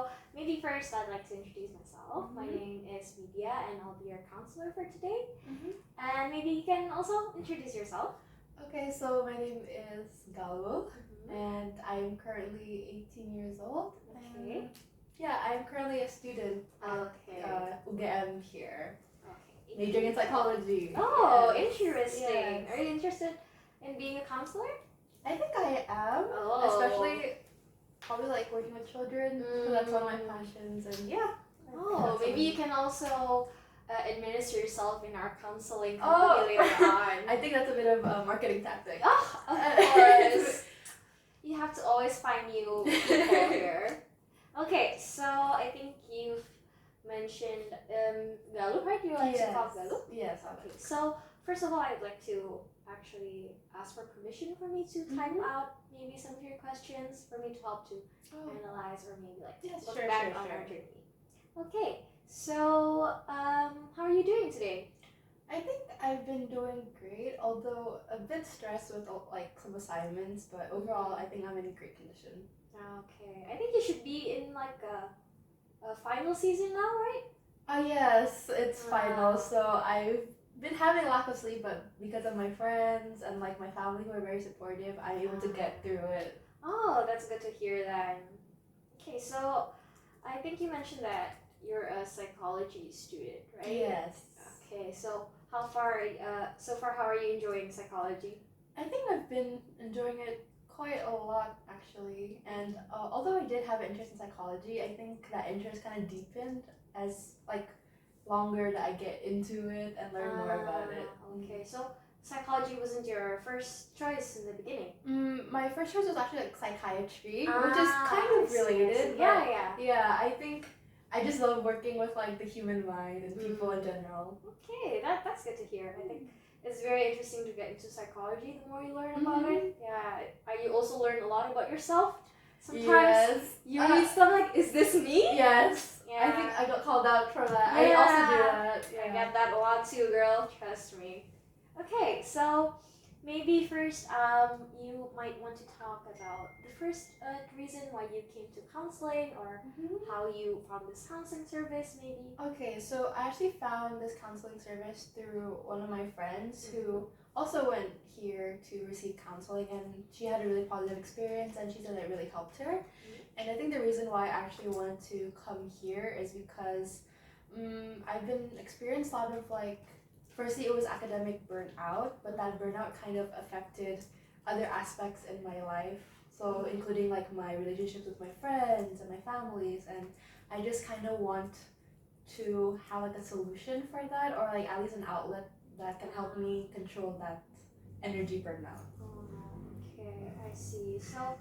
So maybe first I'd like to introduce myself. My name is Vidya and I'll be your counselor for today. And maybe you can also introduce yourself. Okay, so my name is Galu, and I'm currently 18 years old. Okay. And yeah, I'm currently a student at UGM here, Okay. majoring in psychology. Oh, Yes. interesting. Yes. Are you interested in being a counselor? I think I am, Oh. especially probably like working with children. So that's one of my passions, and yeah. Oh, maybe you can also administer yourself in our counseling Oh. company later on. I think that's a bit of a marketing tactic. Oh, of course. You have to always find new people here. Okay, so I think you've mentioned Galup, right? You like to talk Galup? Yes. Okay, so first of all, I'd like to actually ask for permission for me to type out maybe some of your questions for me to help to analyze or maybe like look back on our journey. Okay, so how are you doing today? I think I've been doing great, although a bit stressed with like some assignments, but overall I think I'm in great condition. Okay, I think you should be in like a final season now, right? Yes, it's final, so I've been having a lack of sleep, but because of my friends and like my family who are very supportive, I'm able to get through it. Oh, that's good to hear then. Okay, so I think you mentioned that you're a psychology student, right? Yes. Okay, so how far are you enjoying psychology? I think I've been enjoying it quite a lot actually, and although I did have an interest in psychology, I think that interest kind of deepened as like longer that I get into it and learn more about it. Okay, so psychology wasn't your first choice in the beginning? My first choice was actually like psychiatry, which is kind of related. Yeah, I think I just love working with like the human mind and people in general. Okay, that's good to hear. I think it's very interesting to get into psychology the more you learn about it. Yeah, you also learn a lot about yourself. Sometimes you read stuff like, is this me? Yes. Yeah. I think I got called out for that. I also do that. Yeah. I get that a lot too, girl. Trust me. Okay, so maybe first you might want to talk about the first reason why you came to counseling or how you found this counseling service maybe. Okay, so I actually found this counseling service through one of my friends who also went here to receive counseling, and she had a really positive experience and she said it really helped her. And I think the reason why I actually wanted to come here is because I've been experienced a lot of like, firstly it was academic burnout, but that burnout kind of affected other aspects in my life, so including like my relationships with my friends and my families, and I just kind of want to have like a solution for that, or like at least an outlet that can help me control that energy burnout. Okay, I see. So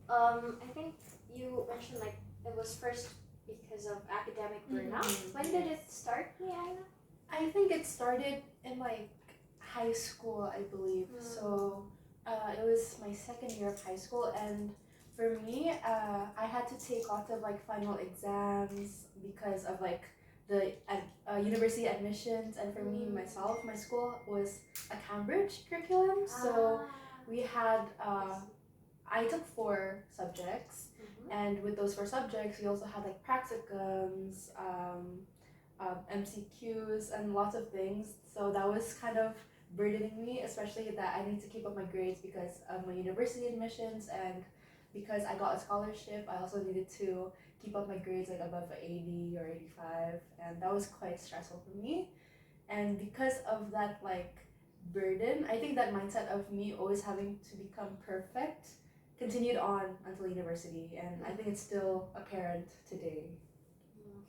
I think you mentioned like it was first because of academic burnout. When did it start, Aina? I think it started in like high school, I believe. So it was my second year of high school, and for me, I had to take lots of like final exams because of like the university admissions, and for me myself, my school was a Cambridge curriculum, so we had I took 4 subjects, and with those 4 subjects we also had like practicums, MCQs, and lots of things, so that was kind of burdening me, especially that I need to keep up my grades because of my university admissions, and because I got a scholarship I also needed to keep up my grades like above 80 or 85, and that was quite stressful for me. And because of that like burden, I think that mindset of me always having to become perfect continued on until university, and I think it's still apparent today.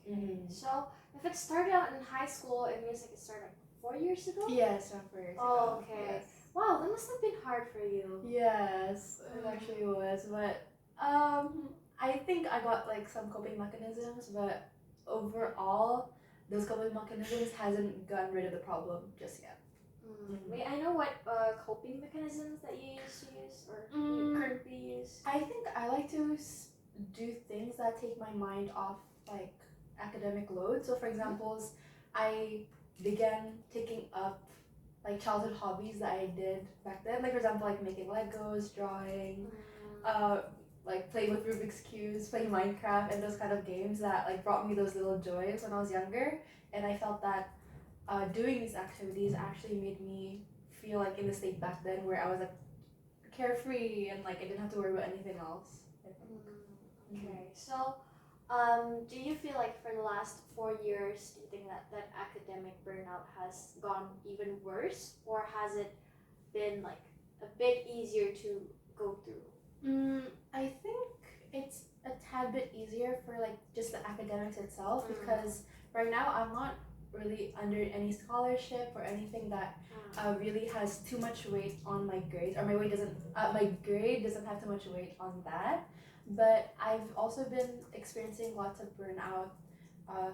Okay. So if it started out in high school, it means like it started like 4 years ago? Yes, around 4 years ago. Oh, okay. Yes. Wow, that must have been hard for you. Yes, it actually was, but I think I got like some coping mechanisms, but overall those coping mechanisms hasn't gotten rid of the problem just yet. Wait, I know what coping mechanisms that you used to use or you currently use. I think I like to do things that take my mind off like academic load. So for example, I began taking up like childhood hobbies that I did back then. Like for example, like making Legos, drawing, like playing with Rubik's cubes, playing Minecraft, and those kind of games that like brought me those little joys when I was younger. And I felt that doing these activities actually made me feel like in the state back then where I was like carefree and like I didn't have to worry about anything else. Okay, so do you feel like for the last 4 years, do you think that academic burnout has gone even worse, or has it been like a bit easier to go through? I think it's a tad bit easier for like just the academics itself because right now I'm not really under any scholarship or anything that really has too much weight on my grades, or my grade doesn't have too much weight on that. But I've also been experiencing lots of burnout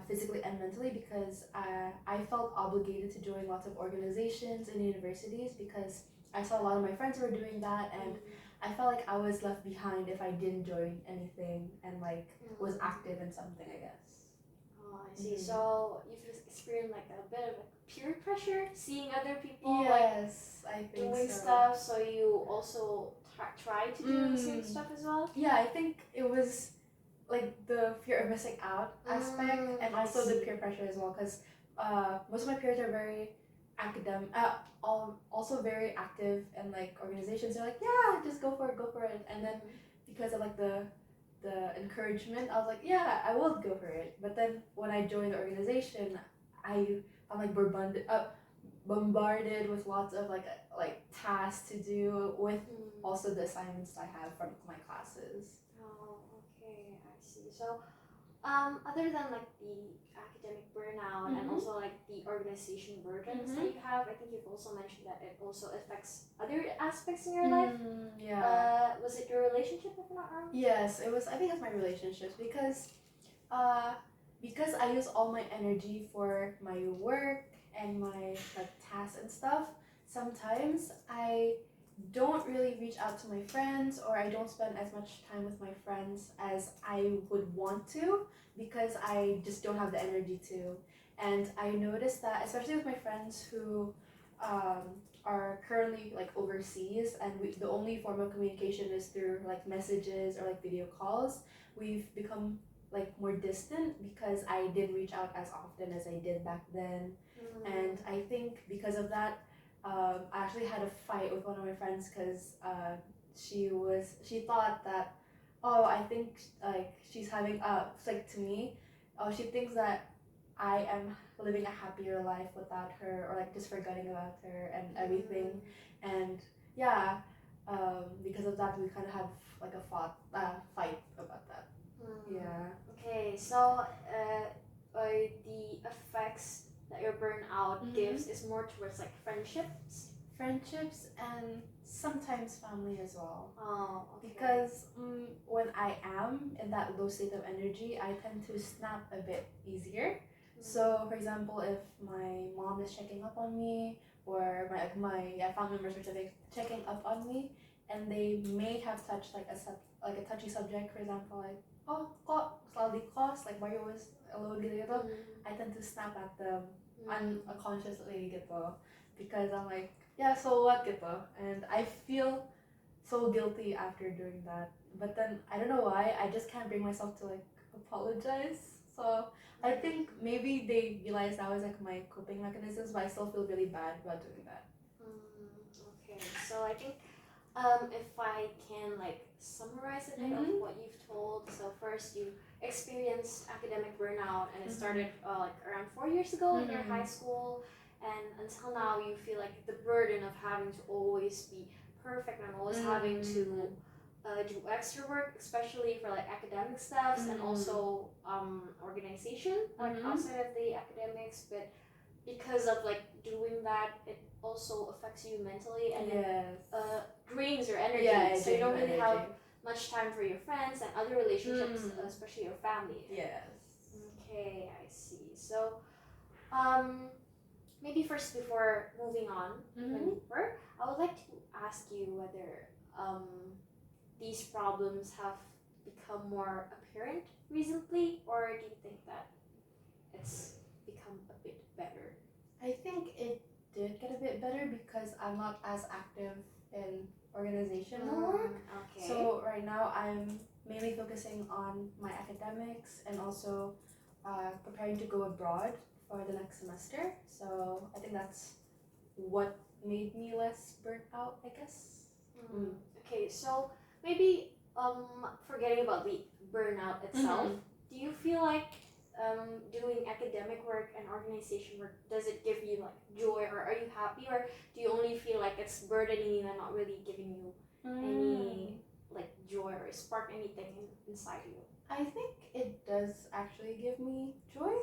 physically and mentally because I felt obligated to join lots of organizations in universities because I saw a lot of my friends were doing that, and I felt like I was left behind if I didn't join anything and like was active in something, I guess. Oh, I see. So you've experienced like a bit of like peer pressure, seeing other people Yes, I think doing so. stuff, so you also try to do the same stuff as well? Yeah, I think it was like the fear of missing out aspect and also the peer pressure as well because most of my peers are very academic, also very active in like organizations. They're like, yeah, just go for it. And then because of like the encouragement, I was like, yeah, I will go for it. But then when I joined the organization, I'm like bombarded with lots of like tasks to do with also the assignments I have from my classes. Oh, okay, I see. So, other than like the academic burnout and also like the organization burdens that you have, I think you've also mentioned that it also affects other aspects in your life. Yeah. Was it your relationship, if I'm not wrong? Yes, it was. I think it's my relationships because I use all my energy for my work and my like tasks and stuff. Sometimes I don't really reach out to my friends, or I don't spend as much time with my friends as I would want to because I just don't have the energy to. And I noticed that especially with my friends who are currently like overseas, and the only form of communication is through like messages or like video calls, we've become like more distant because I didn't reach out as often as I did back then. And I think because of that, I actually had a fight with one of my friends because she thought that, oh, I think like she's having like to me, oh, she thinks that I am living a happier life without her, or like just forgetting about her and everything. And yeah, because of that we kind of have like a fight about that. Yeah. Okay, so the effects that your burnout gives is more towards like friendships And sometimes family as well. Oh, okay. Because when I am in that low state of energy, I tend to snap a bit easier. So for example, if my mom is checking up on me, or my family members are checking up on me, and they may have touched like a touchy subject, for example, like, oh, kok selalu di kos, like why you always alone gitu. I tend to snap at them unconsciously gitu, because I'm like, yeah, so what gitu, and I feel so guilty after doing that. But then I don't know why, I just can't bring myself to like apologize. So I think maybe they realize that was like my coping mechanisms, but I still feel really bad about doing that. Okay, so I think if I can like summarize a bit of what you've told. So first you experienced academic burnout, and it started like around 4 years ago in your high school, and until now you feel like the burden of having to always be perfect and always having to do extra work, especially for like academic stuffs and also organization like outside of the academics. But because of like doing that, it also affects you mentally and drains your energy. So you don't really have much time for your friends and other relationships, especially your family. Yes. Okay, I see. So maybe first, before moving on even deeper, I would like to ask you whether these problems have become more apparent recently, or do you think that it's become a bit better? I think it did get a bit better because I'm not as active in organizational work. Okay. So right right now I'm mainly focusing on my academics and also preparing to go abroad for the next semester. So I think that's what made me less burnt out, I guess. Okay, so maybe forgetting about the burnout itself, do you feel like doing academic work and organization work, does it give you like joy, or are you happy, or do you only feel like it's burdening you and not really giving you any like joy or spark anything inside you? I think it does actually give me joy.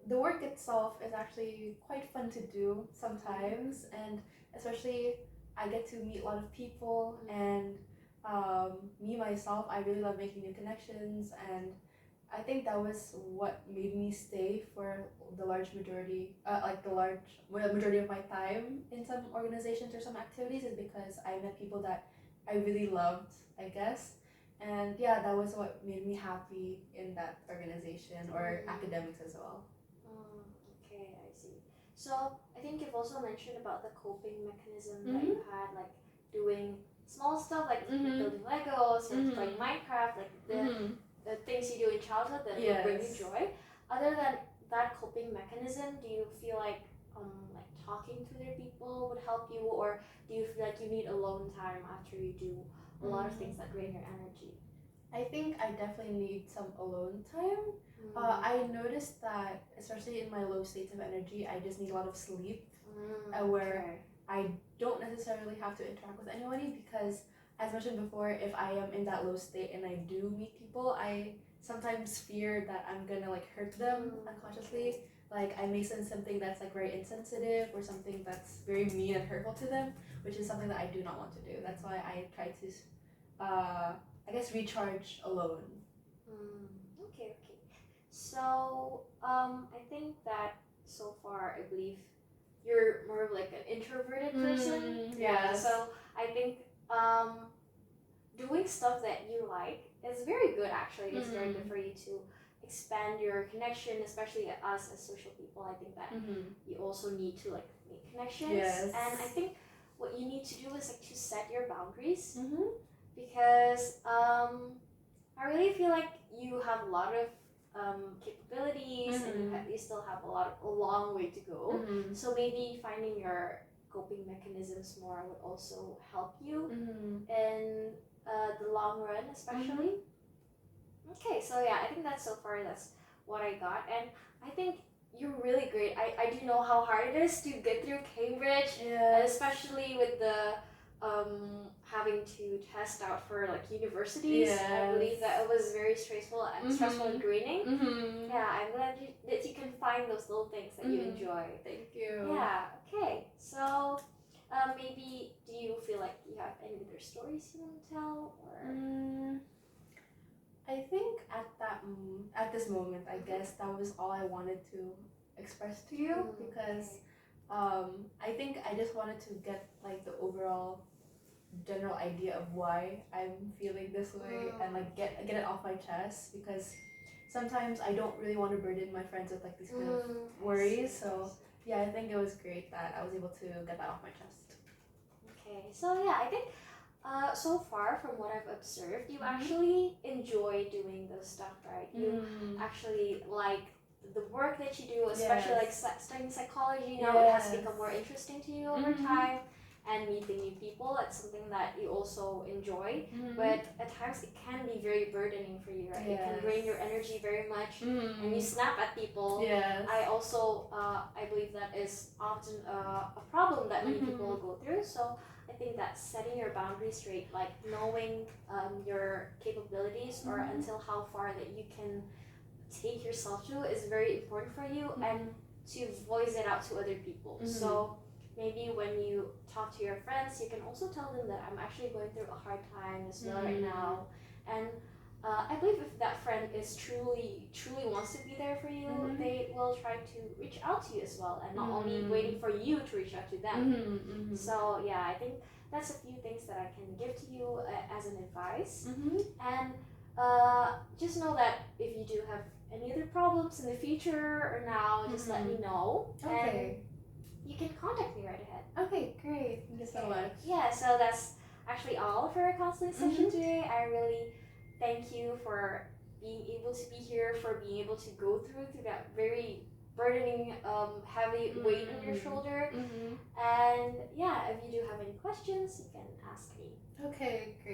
The work itself is actually quite fun to do sometimes, and especially I get to meet a lot of people, and me myself, I really love making new connections, and I think that was what made me stay for the large majority, majority of my time in some organizations or some activities, is because I met people that I really loved, I guess. And yeah, that was what made me happy in that organization or academics as well. Okay, I see. So I think you've also mentioned about the coping mechanism that you had, like doing small stuff like building Legos or playing Minecraft, like the things you do in childhood that will bring you joy. Other than that coping mechanism, do you feel like talking to other people would help you, or do you feel like you need alone time after you do a lot of things that drain your energy? I think I definitely need some alone time. I noticed that, especially in my low states of energy, I just need a lot of sleep, where I don't necessarily have to interact with anybody, because as mentioned before, if I am in that low state and I do meet people, I sometimes fear that I'm gonna like hurt them unconsciously. Like I may say something that's like very insensitive or something that's very mean and hurtful to them, which is something that I do not want to do. That's why I try to I guess recharge alone. Okay. So I think that so far I believe you're more of like an introverted person. Yeah. So I think doing stuff that you like is very good actually. It's very good for you to expand your connection, especially us as social people. I think that you also need to like make connections. Yes. And I think what you need to do is like to set your boundaries. Because I really feel like you have a lot of capabilities and you still have a long way to go. So maybe finding your coping mechanisms more would also help you in the long run, especially. Okay, so yeah, I think that's what I got, and I think you're really great. I do know how hard it is to get through Cambridge, especially with the having to test out for like universities. I believe that it was very stressful and draining. Yeah, I'm glad that you can find those little things that you enjoy. Thank you. Yeah. Okay. So maybe do you feel like you have any other stories you want to tell, or? I think at this moment, I guess that was all I wanted to express to you, because I think I just wanted to get like the overall general idea of why I'm feeling this way and like get it off my chest, because sometimes I don't really want to burden my friends with like these kind of worries. So yeah, I think it was great that I was able to get that off my chest. Okay, so yeah, I think so far from what I've observed, you actually enjoy doing this stuff, right? You actually like the work that you do, especially like studying psychology. Now it has become more interesting to you over time, and meeting new people. It's something that you also enjoy, but at times it can be very burdening for you, right? It can drain your energy very much, and you snap at people. I also I believe that is often a problem that many people go through. So I think that setting your boundaries straight, like knowing your capabilities or until how far that you can take yourself to, is very important for you, and to voice it out to other people. So maybe when you talk to your friends, you can also tell them that I'm actually going through a hard time as well right now, and I believe if that friend is truly wants to be there for you, they will try to reach out to you as well, and not only waiting for you to reach out to them. So yeah, I think that's a few things that I can give to you as an advice. And just know that if you do have any other problems in the future or now, just let me know. And you can contact me right ahead. Okay, great. Thank you so much. Yeah, so actually all for our counseling session today. I really thank you for being able to be here, for being able to go through that very burdening, heavy weight on your shoulder. And yeah, if you do have any questions, you can ask me. Okay, great.